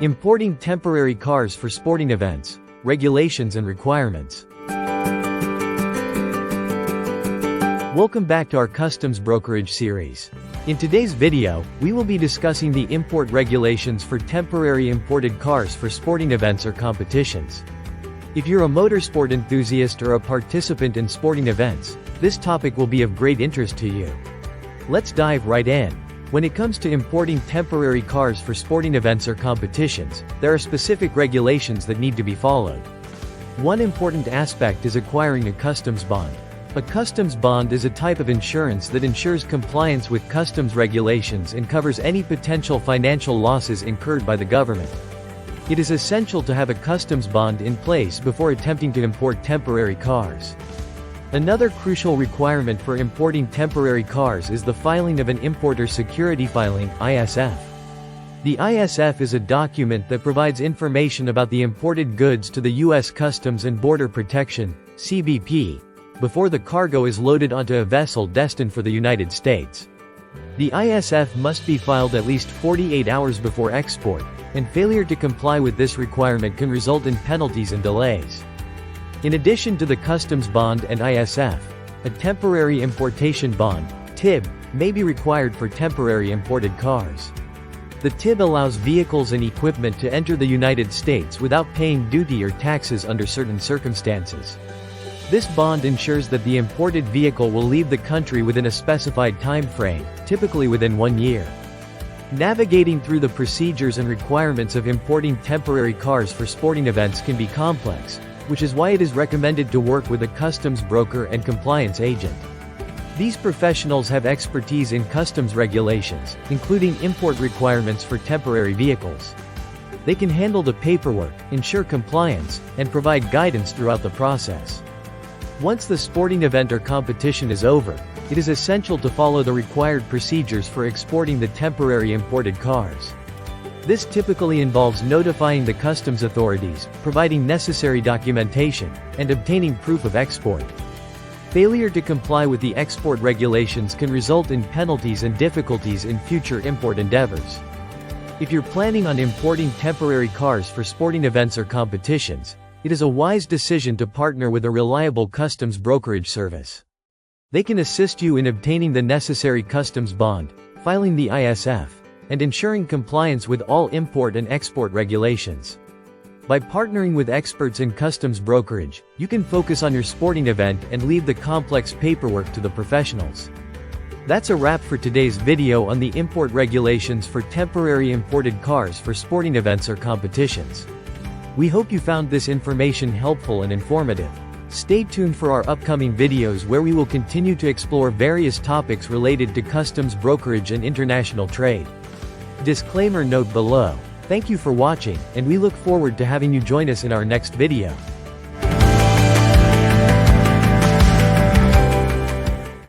Importing temporary cars for sporting events, regulations and requirements. Welcome back to our Customs Brokerage series. In today's video, we will be discussing the import regulations for temporary imported cars for sporting events or competitions. If you're a motorsport enthusiast or a participant in sporting events, this topic will be of great interest to you. Let's dive right in. When it comes to importing temporary cars for sporting events or competitions, there are specific regulations that need to be followed. One important aspect is acquiring a customs bond. A customs bond is a type of insurance that ensures compliance with customs regulations and covers any potential financial losses incurred by the government. It is essential to have a customs bond in place before attempting to import temporary cars. Another crucial requirement for importing temporary cars is the filing of an Importer Security Filing (ISF). The ISF is a document that provides information about the imported goods to the U.S. Customs and Border Protection (CBP) before the cargo is loaded onto a vessel destined for the United States. The ISF must be filed at least 48 hours before export, and failure to comply with this requirement can result in penalties and delays. In addition to the customs bond and ISF, a temporary importation bond (TIB) may be required for temporary imported cars. The TIB allows vehicles and equipment to enter the United States without paying duty or taxes under certain circumstances. This bond ensures that the imported vehicle will leave the country within a specified time frame, typically within 1 year. Navigating through the procedures and requirements of importing temporary cars for sporting events can be complex, which is why it is recommended to work with a customs broker and compliance agent. These professionals have expertise in customs regulations, including import requirements for temporary vehicles. They can handle the paperwork, ensure compliance, and provide guidance throughout the process. Once the sporting event or competition is over, it is essential to follow the required procedures for exporting the temporary imported cars. This typically involves notifying the customs authorities, providing necessary documentation, and obtaining proof of export. Failure to comply with the export regulations can result in penalties and difficulties in future import endeavors. If you're planning on importing temporary cars for sporting events or competitions, it is a wise decision to partner with a reliable customs brokerage service. They can assist you in obtaining the necessary customs bond, filing the ISF, and ensuring compliance with all import and export regulations. By partnering with experts in customs brokerage, you can focus on your sporting event and leave the complex paperwork to the professionals. That's a wrap for today's video on the import regulations for temporary imported cars for sporting events or competitions. We hope you found this information helpful and informative. Stay tuned for our upcoming videos where we will continue to explore various topics related to customs brokerage and international trade. Disclaimer note below. Thank you for watching, and we look forward to having you join us in our next video.